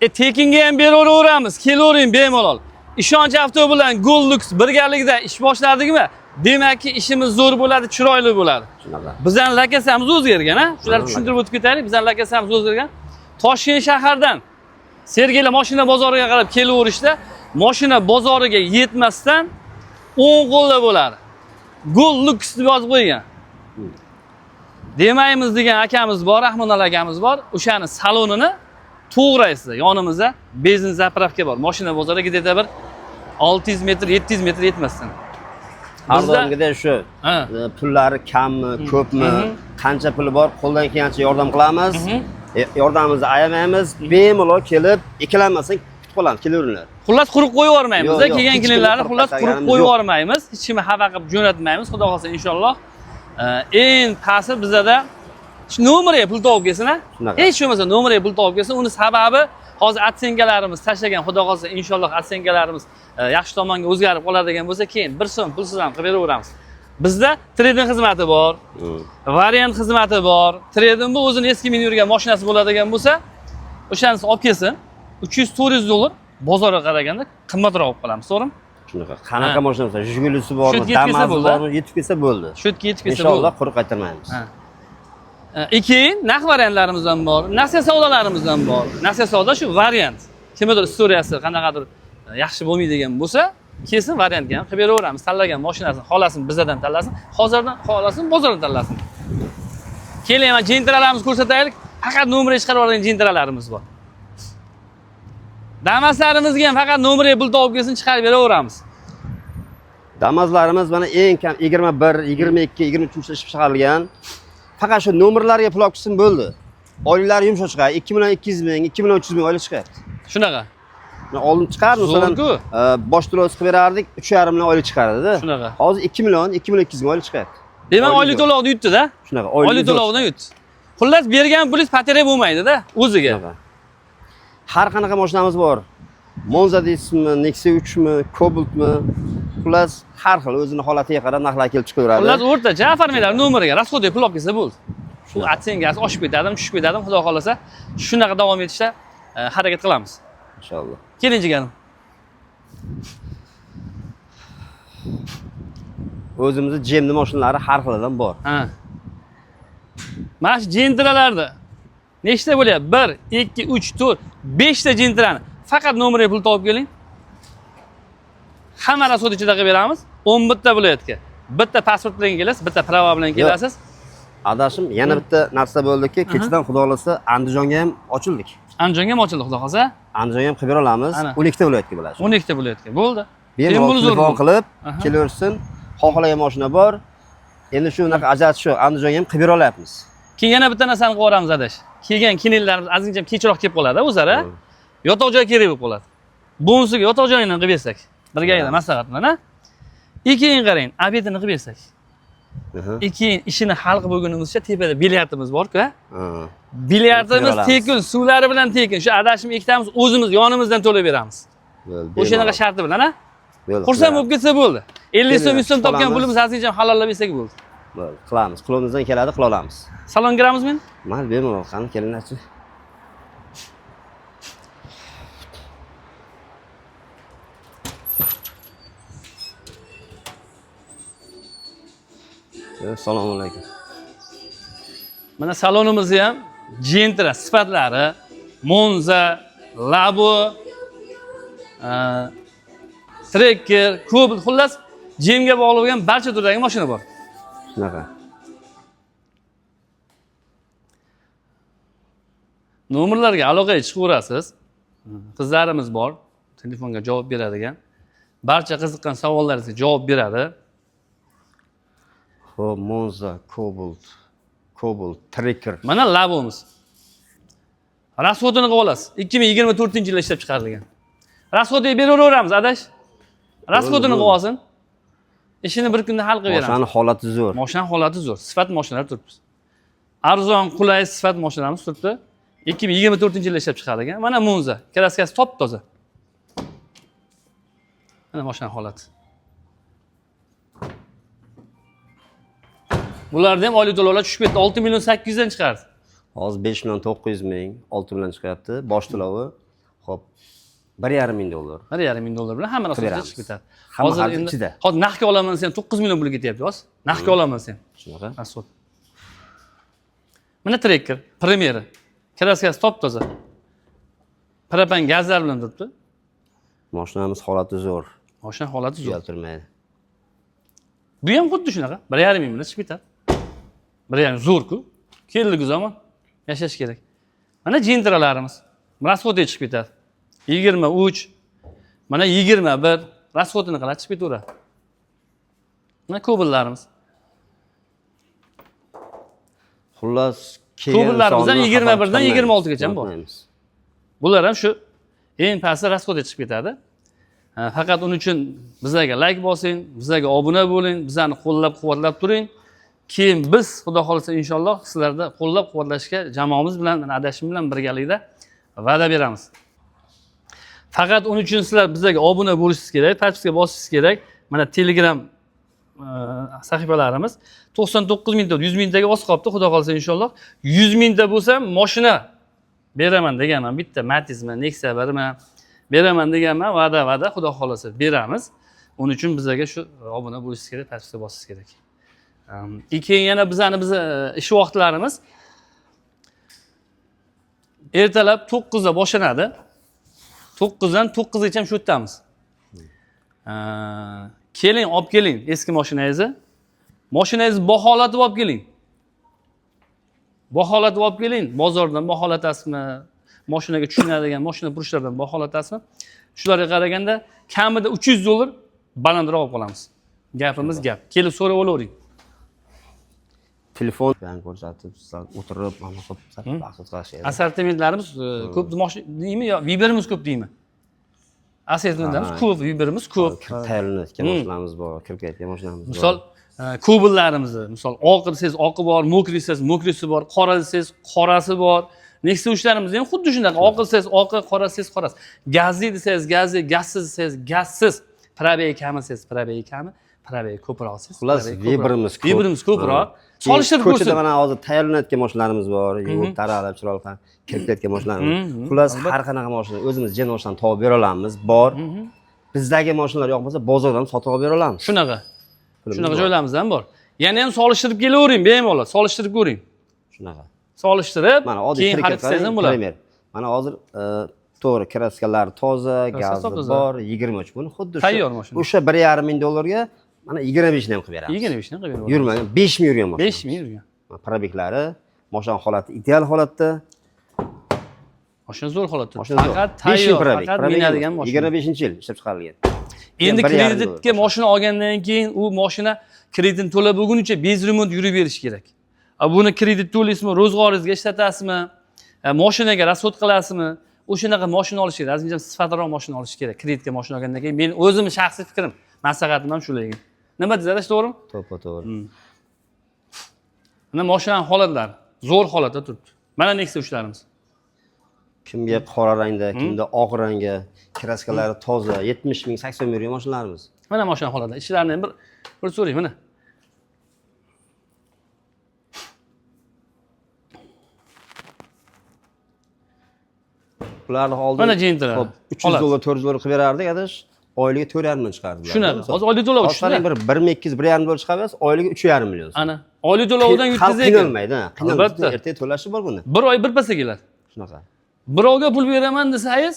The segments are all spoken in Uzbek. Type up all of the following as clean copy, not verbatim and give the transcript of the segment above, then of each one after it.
Tekinga ham beraveramiz, kelavering bemalol. Ishonch avto bilan Gollux birgalikda ish boshlardikmi? Demakki ishimiz zo'r bo'ladi, chiroyli bo'ladi. Bizning lokasiyamiz o'zgargan, ha? Shularni tushuntirib o'tib ketaylik. Bizning lokasiyamiz o'zgargan. Toshkent shahardan Sergeli mashina bozoriga qarab kelaverishda, mashina bozoriga yetmasdan 10 qo'lda bo'ladi. Gollux deb yozib qo'ygan. Demaymiz degan akamiz bor, Rahmonal akamiz bor. O'shani salonini to'g'raysiz. Yonimizda benzin zapravka bor. Mashina bozoriga где-то bir 600 metr, 700 metr yetmasdan. Har doimgidek shu pullari kammi, ko'pmi, qancha puli bor, qo'ldan kelgancha yordam qilamiz. Yordamimizni ayamaymiz. Bemalol kelib, ikkilanmasang kutib qolamiz, kelaveringlar. Xullas quruq qo'yib yormaymiz, kelgan kunlarni xullas quruq qo'yib yormaymiz. Hech kimni xafa qilib jo'natmaymiz. Xudo xolsa inshaalloh. Eng pasti bizada nomeriga pul topib kelsin, ha? Hech bo'lmasa nomeriga pul topib kelsin. Uni sababi hozir atsengalarimiz tashlagan, xudo xolsa inshaalloh atsengalarimiz yaxshi tomonga o'zgarib qoladigan bo'lsa, keyin bir so'm pulsiz ham qilib beraveramiz. Bizda trading xizmati bor, variant xizmati bor. Trading bu o'zini eski min yurgan mashinasi bo'ladigan bo'lsa, o'shanisini olib kelsin. 300-400 dollar bozorga qaraganda qimmatroq olib qolamiz, to'g'rimi? Shunaqa. Qanaqa mashina bo'lsa, Jigulisi bormi, Damas'i bormi, yetib kelsa bo'ldi. Shu yerga yetib kelsa bo'ldi. Inshaalloh quruq qaytarmaymiz. Keyin narx variantlarimiz ham bor, nasiya savdolarimiz ham bor. Nasiya savdo shu variant. Kimdir istoriyasi qanaqadir yaxshi bo'lmaydigan bo'lsa, kelsin variantga ham qilib beraveramiz. Tanlagan mashinasini xohlasin bizdan tanlasin, hozirdan xohlasin bozordan tanlasin. Keling, mana jentralarimizni ko'rsataylik. Faqat nomerga chiqarib olgan jentralarimiz bor. Damaslarimizga ham faqat nomerga pul topib kelsin, chiqarib beraveramiz. Damazlarimiz mana eng kam 21, 22, 23 yoshda ishlab chiqarilgan. Faqat shu nomerlarga pul olib kelsin bo'ldi. Oyliklari yumshoq chiqadi. 2 million 200 ming, 2 million 300 ming oylik chiqyapti. Shunaqa. Oldin chiqardi, masalan, bosh to'lov qilib berardik, 3,5 million oylik chiqardi-da. Shunaqa. Hozir 2 million 200 ming oylik chiqyapti. Demak, oylik to'lovni yutdi-da. Shunaqa, oylik to'lovni yutdi. Xullas, bergan pulingiz patera bo'lmaydi-da, o'ziga. Har qanaqa mashinamiz bor. Monza deysizmi, Nexia 3 mi, Cobaltmi? Xullas, har xil o'zining holatiga qarab narxlar kelib chiqaveradi. Xullas, o'rtacha oformiylar nomeriga rasxodga pul olib kelsa bo'ldi. Shu atsengasi oshib ketadimi, tushib ketadimi, xudo xolasa, shunaqa davom etishda harakat qilamiz. Inshaalloh. Keling jigarim. O'zimizning jemni mashinalari har xilidan bor. Mana shu jentralarda nechta bo'lyapti? 1, 2, 3, 4, 5 ta jentrani faqat nomeriga pul topib keling. Hamma rasxod ichida qilib beramiz. 11 ta viloyatga. Bitta pasport bilan kelasiz, bitta prava bilan kelasiz. Adashim, yana bitta narsa bo'ldiki, kechidan xudo xolasa Andijonga ham ochildik. Andijonga ham ochildi, xudo xolasa. Andijonga ham qilib bera olamiz. 12 ta viloyatga bo'ladi. 12 ta viloyatga. Bo'ldi. Bemalol telefon qilib kelaversin. Xohlagan mashina bor. Endi shu unaqa ajrat shu, Andijonga ham qilib bera olyapmiz. Keyin yana bitta narsani qilib yuboramiz adash. Kelgan kinillarimiz azincham kechroq kelib qoladi o'zlari. Yotoq joy kerak bo'lib qoladi. Bonusiga yotoq joyini qilib bersak, birgalikda maslahat bilan, ha? Keyin qarang, obedini qilib bersak. Keyin ishini hal qilib bo'lgunimizcha tepada bilyardimiz bor-ku, ha? Bilyardimiz tekin, suvlari bilan tekin. Shu adashim ikkitamiz o'zimiz yonimizdan to'lab beramiz. O'shanaqa sharti bilan, ha? Xursand bo'lib ketsa bo'ldi. 50 so'm, 100 so'm topgan pulimiz azincham halollab bersak bo'ldi. Bo'ldi, qilamiz. Qo'limizdan keladi, qila olamiz. Salon kiramizmi? Mayli, bemalol, qani kelinglarchi. Assalomu alaykum. Mana salonimizni ham jentra sifatlari, Monza, Labo, Tracker, Cobalt, xullas jemga bog'liq bo'lgan barcha turdagi mashina bor. Shunaqa. Nomerlarga aloqaga chiqaverasiz. Qizlarimiz bor, telefonga javob beradigan. Barcha qiziqqan savollaringizga javob beradi. Monza, Cobalt, Tracker. Mana Labo'miz. Rasxodini qilib olasiz. 2024-yilda ishlab chiqarilgan. Rasxodni beraveramiz, adash. Rasxodini qilib olsin. Ishini bir kunda hal qilib beramiz. Mashinaning holati zo'r. Mashinaning holati zo'r. Sifat mashinalar turibdi. Arzon, qulay sifat mashinalarimiz turibdi. 2024-yilda ishlab chiqarilgan. Mana Monza, kraskasi top-toza. Mana mashinaning holati. Bularda ham oylik to'lovlar tushib ketdi. 6 million 800 dan chiqardi. Hozir 5 million 900 ming, 6 million chiqyapti. Bosh to'lovi Xo'p. 1,5 ming dollar. 1,5 ming dollar bilan hamma narsa Beramiz. chiqib ketadi. Hamma xarj ichida. Hozir naqdga olaman sen 9 million pul ketyapti, hozir. Naqdga olaman sen. Shunaqa. Asfalt. Mana trekker, primeri. Kraskasi top-toza. Propan gazlar bilan turibdi. Mashinamiz holati zo'r. Mashina holati zo'r. Uyaltirmaydi. Bu ham xuddi shunaqa. 1,5 ming bilan chiqib ketadi. 1,5 zo'r-ku. Keldiku zamon. Yashash kerak. Mana jentralarimiz. Rasxotga chiqib ketadi. 23, mana 21 rasxotini qilib chiqib ketaveradi. Mana kubullarimiz. Xullas, Kubullarimizdan 21 dan 26 gacha bor. Bular ham shu eng pastda rasxotga chiqib ketadi. Faqat uning uchun bizlarga like bosing, bizlarga obuna bo'ling, bizlarni qo'llab-quvvatlab turing. Keyin biz xudo xolasa inshaalloh sizlarni qo'llab-quvvatlashga jamoamiz bilan, adashim bilan birgalikda va'da beramiz. Faqat uning uchun sizlar bizlarga obuna bo'lishingiz kerak, подписка bosishingiz kerak. Mana Telegram sahifalarimiz 99 mingta, 100 mingtaga oz qolibdi, xudo xolasa inshaalloh. 100 mingta bo'lsa, mashina beraman deganman, bitta Matizmi, Nexia birmi beraman deganman, va'da, xudo xolasa beramiz. Uning uchun bizlarga shu obuna bo'lishingiz kerak, подписка bosishingiz kerak. Keyin yana bizning ish vaqtlarimiz ertalab 9 da boshlanadi. 9 dan 9 gacha shu yerdamiz. Keling, olib keling eski mashinangizni. Mashinangizni baholatib olib keling. Baholatib olib keling. Bozordan baholatasizmi? Mashinaga tushunadigan mashina purushlardan baholatasizmi? Shularga qaraganda kamida 300 dollar balandroq olib qolamiz. Gapimiz gap. Kelib so'rab olavering. Telefon bilan ko'rsatib, o'tirib, mana qilib bahs qilishadi. Assortimentlarimiz ko'p deymi yo Viberimiz ko'p deymi? Assortimentlarimiz ko'p, Viberimiz ko'p. Tayyorlanayotgan mashinamiz bor, kirayotgan mashinamiz bor. Misol, kubullarimizni, misol oqi desangiz oqi bor, mokri desangiz mokrisi bor, qora desangiz qorasi bor. Nexia ushlarimiz ham xuddi shunday. Oqi desangiz oqi, qora desangiz qorasi. Gazli desangiz gazli, gazsiz desangiz gazsiz. Probey kami desangiz probey kami, probey ko'proq desangiz. Xullas, Viberimiz ko'proq. Solishtirib ko'rsin. Ko'chada mana hozir tayyorlanayotgan mashinlarimiz bor, yuvib taralib chiroyli kirib ketgan mashinlarimiz. Xullas, har qanaqa mashina o'zimiz jenoshdan topib bera olamiz, bor. Bizdagi mashinalar yo'q bo'lsa, bozordan sotib olib bera olamiz. Shunaqa joylarimiz ham bor. Yana ham solishtirib kelavering, bemalol, solishtirib ko'ring. Shunaqa. Solishtirib, mana oddiy keyin xarid ham bo'ladi. Mana hozir to'g'ri, kraskalar toza, gazi bor, 23 buni xuddi shu. Tayyor mashina. O'sha 1,5 ming dollarga mana 25 ni ham qilib beramiz. 25 ni qilib beramiz. Yurmagan, 5 ming yurgan mashina. 5 ming yurgan. Probeklari, mashina holati ideal holatda. Mashina zo'r holatda. Faqat tayyor, faqat minadigan mashina. 25-yil ishlab chiqarilgan. Endi kreditga mashina olgandan keyin u mashina kreditni to'lab bo'lgunicha bez remont yurib berish kerak. Buni kredit to'laysizmi, ro'zg'oringizga ishlatasizmi, mashinaga rasxod qilasizmi? O'shanaqa mashina olish kerak. Azimcha sifatliroq mashina olish kerak. Kreditga mashina olgandan keyin men o'zimning shaxsiy fikrim, maslahatim ham shularga. Nima deysiz, to'g'rimi? To'g'ri. Mana mashinaning holatlari zo'r holatda turibdi. Mana Nexia ushlarimiz. Kimga qora rangda, kimda oq rangga, kraskalari toza, 70 ming, 80 ming yurgan mashinalarimiz. Mana mashina holatda. Ishlarini bir so'rang, mana. Ularni oldin mana jentralar. 300 dollar, 400 dollar qilib berardik, adash. Oyliga 4,5 million chiqardi. Shunaqa. Hozir oylik to'lov tushdi. Bir 1,200, 1,5 dollar chiqaversa, oyliga 3,5 million. Ana, oylik to'lovdan yutkazish ekan. Qiynalmaydi, qiynalmaydi. Ertaga to'lashi bor buni. Bir oy bir pasga keladi. Shunaqa. Birovga pul beraman desangiz,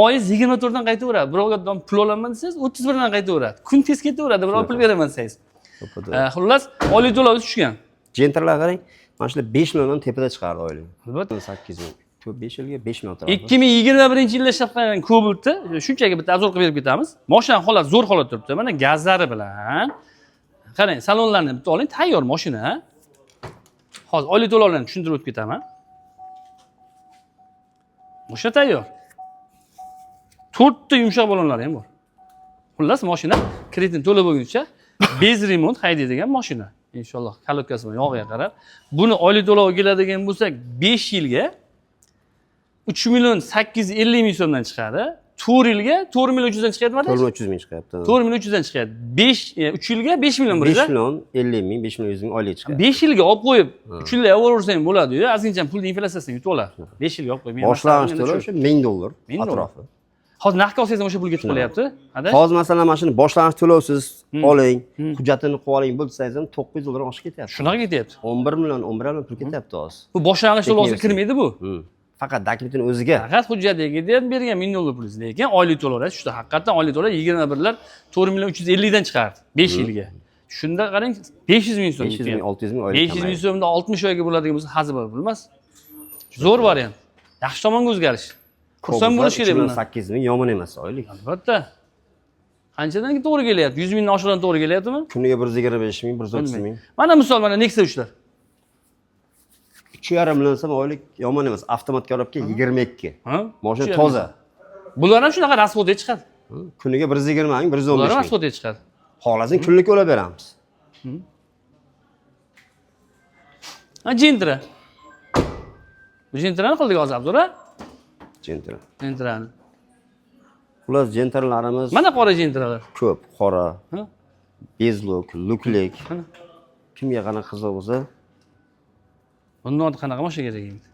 oyingiz 24 dan qaytaveradi. Birovga pul olaman desangiz, 31 dan qaytaveradi. Kun tez ketaveradi, birov pul beraman desangiz. Xullas, oylik to'lovi tushgan. Jentralar qarang, mana shular 5 milliondan tepada chiqardi oylik. Albatta 8 ming. 5 yilga 5 million turadi. 2021-yilda ishlab chiqargan Cobalt'ni shunchaki bitta obzor qilib berib ketamiz. Mashina holati zo'r holatda turibdi. Mana gazlari bilan. Qarang, salonlarni bitta oling, tayyor mashina. Hozir oylik to'lovlarni tushuntirib o'tib ketaman. Mashina tayyor. 4 ta yumshoq balonlari ham bor. Xullas, mashina kreditni to'lab bo'lguncha bez remont haydaydigan mashina. Inshaalloh, kalotkasi bilan yog'iga qarab. Buni oylik to'lovi keladigan bo'lsak, 5 yilga 3 million 850 ming so'mdan chiqadi. 4 yilga 4.300 dan chiqyapti. 4.300 ming chiqyapti. 4.300 dan chiqyapti. 3 yilga 5 million 5 bo'ladi. million 50 ming, 5 million 100 ming oylik chiqadi. 5 yilga olib qo'yib 3 yilga olaversang bo'ladi-yu. Azincham pulni inflyatsiyasidan yutib oladi. 5 yilga olib qo'yib. Boshlang'ich to'lov o'sha $1000 atrofi. Hozir naqdga olsangiz ham o'sha pulga yetib qolyapti. Hozir masalan mana shuni boshlang'ich to'lovsiz oling, hujjatini qilib oling bo'lsangiz ham $900 oshib ketyapti. Shunaqa ketyapti. 11 million, 11 million pul ketyapti hozir. Bu boshlang'ich to'lovga kirmaydi bu. Faqat dokumentning o'ziga. Faqat hujjatiga deb bergan $1000 pulingiz, lekin oylik to'lovlar, shunda haqiqatan oylik to'lov 21lar 4.350 dan chiqardi 5 yilga. Shunda qarang 500 ming so'm. 500 ming, 600 ming oylik. 500 ming so'mda 60 oyga bo'ladigan bo'lsa, hazil pul emas. Zo'r variant. Yaxshi tomonga o'zgarish. Xursand bo'lish kerak bundan. 8 ming yomon emas oylik. Albatta. Qanchadan to'g'ri kelyapti? 100 mingdan oshiqdan to'g'ri kelyaptimi? Kuniga 125 ming, 130 ming. Mana misol, mana Nexia 3lar. 2,5 million so'm oylik yomon emas. Avtomatga olib kel 22. Ha? Mashina toza. Bular ham shunaqa rasxodga chiqadi. Kuniga 120 ming, 115 Bular ham ming. rasxodga chiqadi. Xohlasang kunlik o'lab beramiz. Ha, Gentra. Bu Gentrani qildik hozir Abdura. Gentra. Gentrani. Xullas gentralarimiz Mana qora Gentralar. ko'p, qora, Ha? bezluk, luklik. Mana. Kimga qanaqa qiziq bo'lsa, Bundan ortiq qanaqa mashina kerak endi?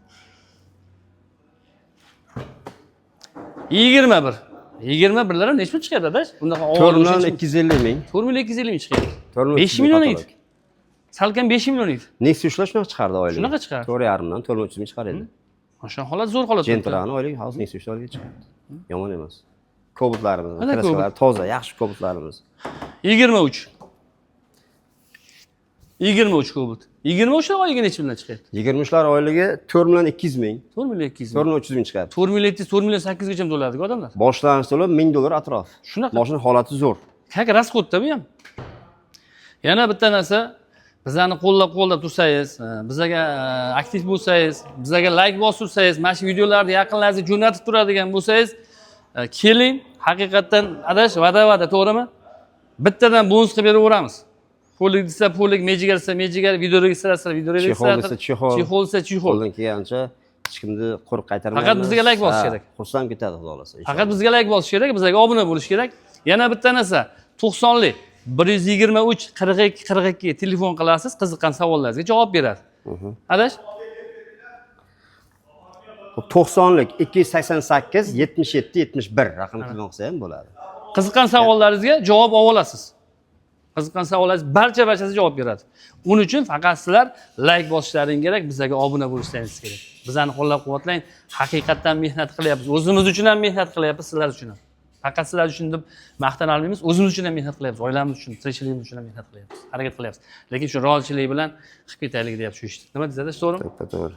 21. 21lar ham nechta chiqadi adash? Bundaqa 4 million 250 ming. 4 million 250 ming chiqadi. 5 million edi. Salkam 5 million edi. Nexia ushlar shunaqa chiqardi oylik. Shunaqa chiqardi. 4,5 dan 4.3 ming chiqar edi. O'sha holat zo'r holat. Gentrani oylik hozir Nexia ushlarga chiqadi. Yomon emas. Kobutlarimiz, Mana kraskalar toza, yaxshi kobutlarimiz. 23. 23 Cobalt. 23 oyiga necha million chiqadi? 23 lar oyligi 4 million 200 ming, 4 million 200 4 ming. million 300 ming chiqadi. 4 million 4 million 8 gacha to'ladiku odamlar. Boshlang'ich to'lov $1000 atrof. Shunaqa. Mashina holati zo'r. Qanaqa rasxodda bu ham. Yana bitta narsa, bizlarni qo'llab-qo'llab tursangiz, bizlarga aktiv bo'lsangiz, bizlarga like bostirsangiz, mana shu videolarni yaqinlaringizga jo'natib turadigan bo'lsangiz, keling, haqiqatan adash va'da, to'g'rimi? Bittadan bonus qilib beraveramiz. Polik desa polik, mejigar desa mejigar, videoga desa videoga desa Chexol desa chexol. Chexol desa chexol. Qo'ldan kelgancha hech kimni qo'rq qaytarmaymiz. Faqat bizga like bosish kerak. Xursand ketadi xudo xolasa. Faqat bizga like bosish kerak, bizlarga obuna bo'lish kerak. Yana bitta narsa, 90lik 123 42 42 telefon qilasiz, qiziqqan savollaringizga javob beradi. Adash? 90lik 288 77 71 raqam telefon qilsa ham bo'ladi. Qiziqqan savollaringizga javob olasiz. Qiziqqan savollaringiz barchasi javob beradi. Uning uchun faqat sizlar like bosishlaringiz kerak, bizlarga obuna bo'lishlaringiz kerak. Bizlarni qo'llab-quvvatlang. Haqiqatan mehnat qilyapmiz. O'zimiz uchun ham mehnat qilyapmiz, sizlar uchun ham. Faqat sizlar uchun deb maqtana olmaymiz, o'zimiz uchun ham mehnat qilyapmiz, oilamiz uchun, tirikchiligimiz uchun ham mehnat qilyapmiz. Harakat qilyapmiz. Lekin shu rozichilik bilan qilib ketaylik deyapti shu ishni. Nima deysiz, to'g'rimi? To'g'ri.